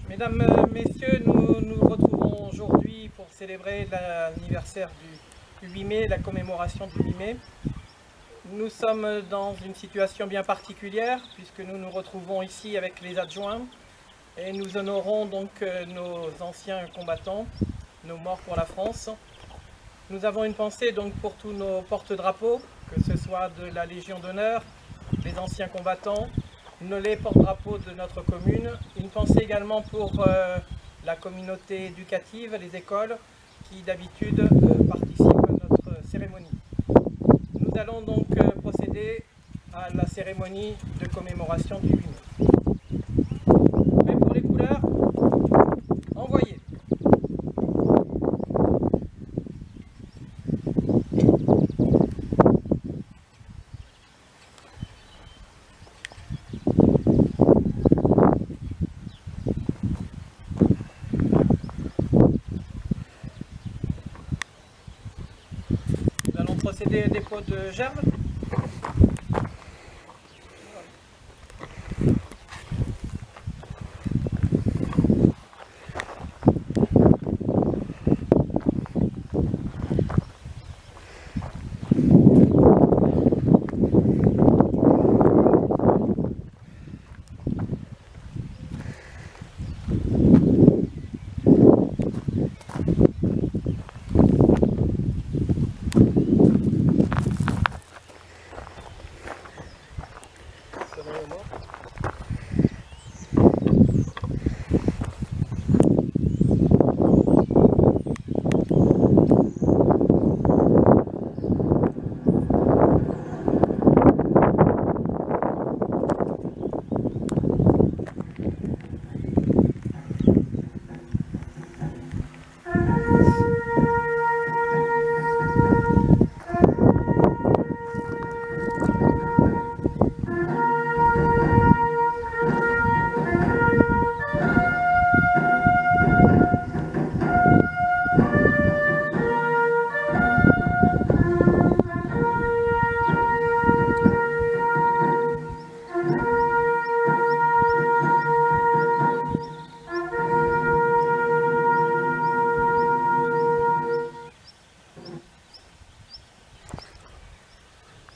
Mesdames, Messieurs, nous nous retrouvons aujourd'hui pour célébrer l'anniversaire du 8 mai, la commémoration du 8 mai. Nous sommes dans une situation bien particulière puisque nous nous retrouvons ici avec les adjoints et nous honorons donc nos anciens combattants, nos morts pour la France. Nous avons une pensée donc pour tous nos porte-drapeaux, que ce soit de la Légion d'honneur, les anciens combattants, les porte-drapeaux de notre commune. Une pensée également pour la communauté éducative, les écoles, qui d'habitude participent à notre cérémonie. Nous allons donc procéder à la cérémonie de commémoration du 8 mai. Mais pour les couleurs, envoyez. Nous allons procéder au dépôt de gerbe.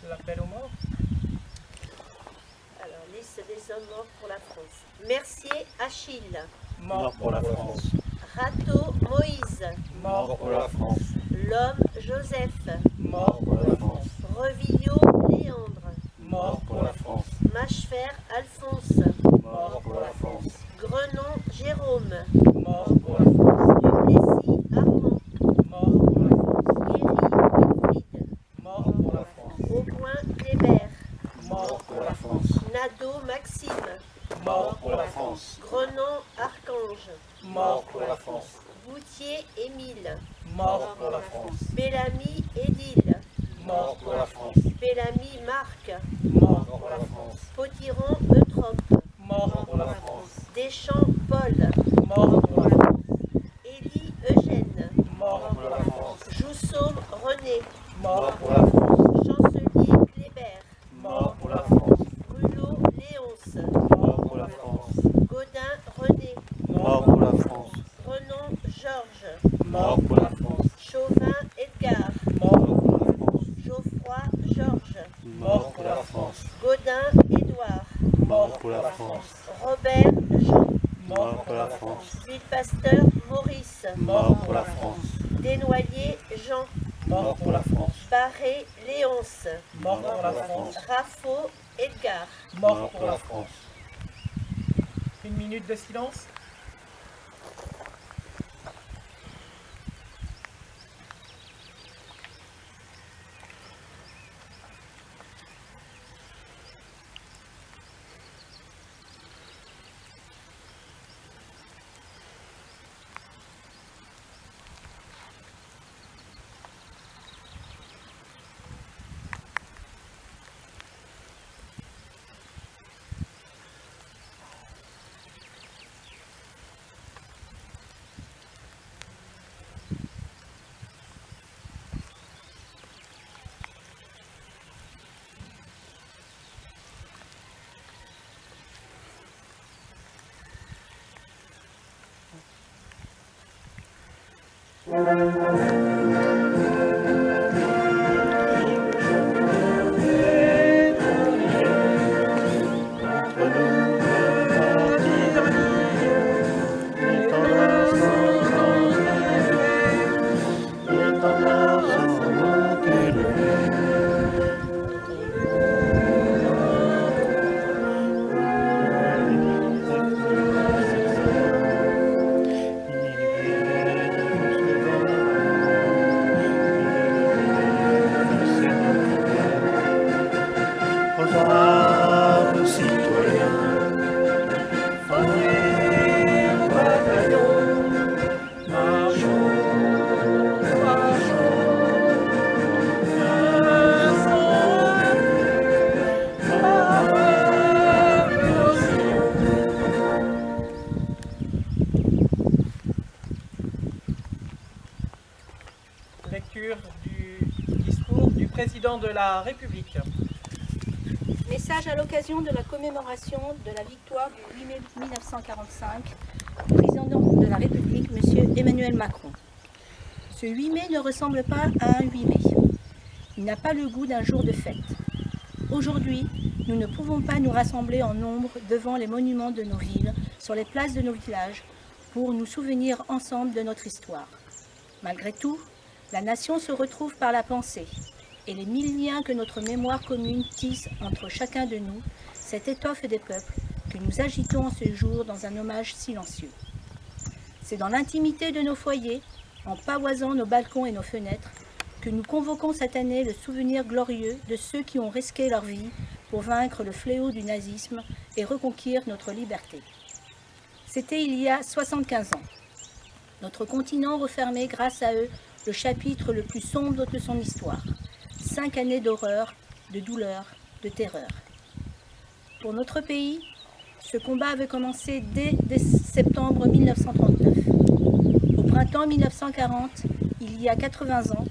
L'appel aux morts. Alors, liste des hommes morts pour la France. Mercier Achille. Mort pour la France. Rateau Moïse. Mort pour la France. L'homme Joseph. Mort pour la France. Revillot Léandre. Mort pour la France. Machefer Alphonse. Mort pour la France. Grenon Jérôme. Mort pour la France. Duplessis Armand. Mort pour la France. Guéry Wilfried. Mort pour la France. Auboin Kléber. Mort pour la France. Nadeau Maxime. Mort pour la France. Grenon Archange. Mort pour la France. Boutier Émile. Mort pour la France. Bellamy Édile. Mort pour la France. Bellamy Marc. Mort pour la France. Potiron Eutrope. Mort pour la France. Deschamps Paul. Mort pour la France. Élie Eugène. Mort pour la France. Joussaume René. Mort pour la France. Chancelier Kléber. Mort pour la France. Brulot Léonce. Mort pour la France. Gaudin René. Mort pour la France. Renon Georges. Mort pour la France. Chauvin Edgar. Mort pour la France. Geoffroy Georges. Mort pour la France. Gaudin Édouard. Mort pour la France. Robert Jean. Mort pour la France. Villepasteur Maurice. Mort pour la France. Desnoyers Jean. Mort pour la France. Barré Léonce. Mort pour la France. Raffo Edgar. Mort pour la France. Une minute de silence. Lecture du discours du président de la République. Message à l'occasion de la commémoration de la victoire du 8 mai 1945, président de la République, M. Emmanuel Macron. Ce 8 mai ne ressemble pas à un 8 mai. Il n'a pas le goût d'un jour de fête. Aujourd'hui, nous ne pouvons pas nous rassembler en nombre devant les monuments de nos villes, sur les places de nos villages, pour nous souvenir ensemble de notre histoire. Malgré tout, la nation se retrouve par la pensée, et les mille liens que notre mémoire commune tisse entre chacun de nous, cette étoffe des peuples que nous agitons en ce jour dans un hommage silencieux. C'est dans l'intimité de nos foyers, en pavoisant nos balcons et nos fenêtres, que nous convoquons cette année le souvenir glorieux de ceux qui ont risqué leur vie pour vaincre le fléau du nazisme et reconquérir notre liberté. C'était il y a 75 ans. Notre continent refermait grâce à eux le chapitre le plus sombre de son histoire. 5 années d'horreur, de douleur, de terreur. Pour notre pays, ce combat avait commencé dès septembre 1939. Au printemps 1940, il y a 80 ans,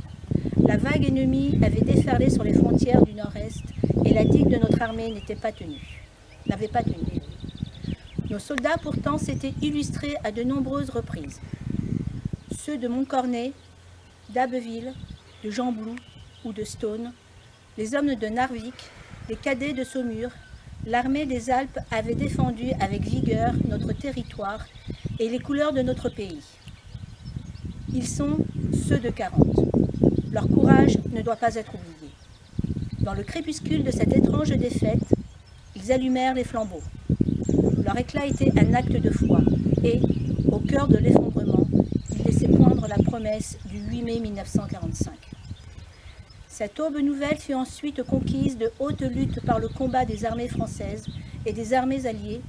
la vague ennemie avait déferlé sur les frontières du Nord-Est et la digue de notre armée n'avait pas tenu. Nos soldats pourtant s'étaient illustrés à de nombreuses reprises. Ceux de Montcornet, d'Abbeville, de Gembloux ou de Stone, les hommes de Narvik, les cadets de Saumur, l'armée des Alpes avait défendu avec vigueur notre territoire et les couleurs de notre pays. Ils sont ceux de 40. Leur courage ne doit pas être oublié. Dans le crépuscule de cette étrange défaite, ils allumèrent les flambeaux. Leur éclat était un acte de foi et, au cœur de l'effondrement, ils laissaient poindre la promesse du 8 mai 1945. Cette aube nouvelle fut ensuite conquise de haute lutte par le combat des armées françaises et des armées alliées,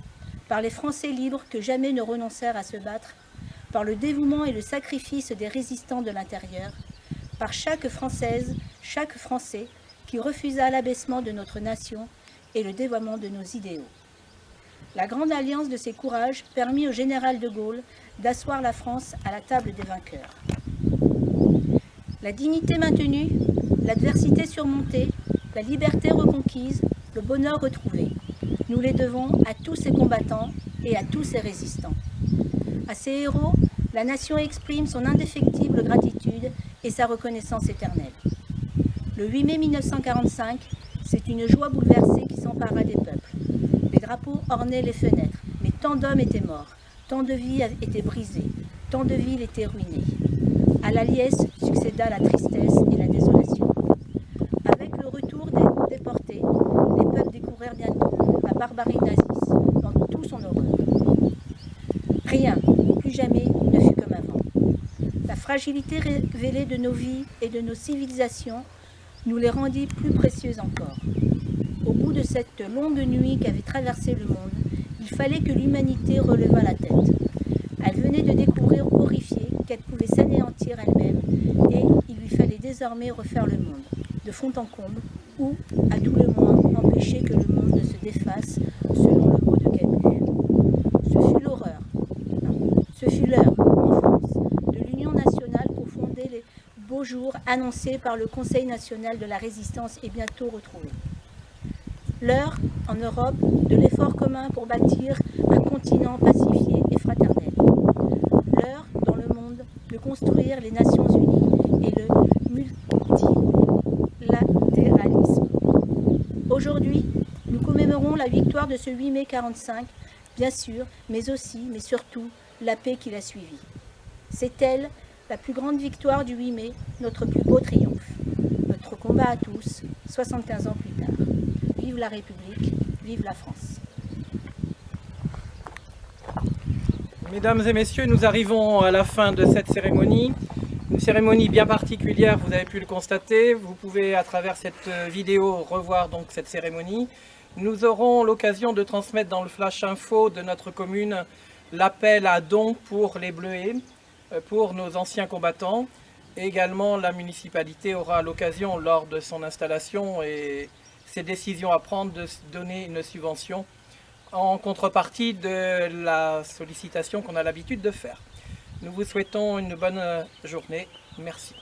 par les Français libres que jamais ne renoncèrent à se battre, par le dévouement et le sacrifice des résistants de l'intérieur, par chaque Française, chaque Français qui refusa l'abaissement de notre nation et le dévoiement de nos idéaux. La grande alliance de ces courages permit au général de Gaulle d'asseoir la France à la table des vainqueurs. La dignité maintenue, l'adversité surmontée, la liberté reconquise, le bonheur retrouvé. Nous les devons à tous ces combattants et à tous ces résistants. À ces héros, la nation exprime son indéfectible gratitude et sa reconnaissance éternelle. Le 8 mai 1945, c'est une joie bouleversée qui s'empara des peuples. Les drapeaux ornaient les fenêtres, mais tant d'hommes étaient morts, tant de vies étaient brisées, tant de villes étaient ruinées. À la liesse succéda la tristesse et la désolation. Avec le retour des déportés, les peuples découvrirent bientôt la barbarie naziste dans tout son horreur. Rien, plus jamais, ne fut comme avant. La fragilité révélée de nos vies et de nos civilisations nous les rendit plus précieuses encore. Au bout de cette longue nuit qu'avait traversé le monde, il fallait que l'humanité relevât la tête. Elle venait de découvrir horrifiée qu'elle pouvait s'anéantir elle-même et il lui fallait désormais refaire le monde, de fond en comble, ou, à tout le moins, empêcher que le monde ne se défasse, selon le mot de Camus. Ce fut l'horreur, ce fut l'heure, en France, de l'Union nationale pour fonder les beaux jours annoncés par le Conseil national de la résistance et bientôt retrouvés. L'heure, en Europe, de l'effort commun pour bâtir un continent pacifié et fraternel. L'heure, dans le monde, de construire les Nations Unies et le multilatéralisme. Aujourd'hui, nous commémorons la victoire de ce 8 mai 1945, bien sûr, mais aussi, mais surtout, la paix qui l'a suivie. C'est elle, la plus grande victoire du 8 mai, notre plus beau triomphe. Notre combat à tous, 75 ans plus tard. Vive la République, vive la France. Mesdames et messieurs, nous arrivons à la fin de cette cérémonie. Une cérémonie bien particulière, vous avez pu le constater. Vous pouvez, à travers cette vidéo, revoir donc cette cérémonie. Nous aurons l'occasion de transmettre dans le flash info de notre commune l'appel à dons pour les Bleuets, pour nos anciens combattants. Et également, la municipalité aura l'occasion, lors de son installation et ses décisions à prendre, de donner une subvention en contrepartie de la sollicitation qu'on a l'habitude de faire. Nous vous souhaitons une bonne journée. Merci.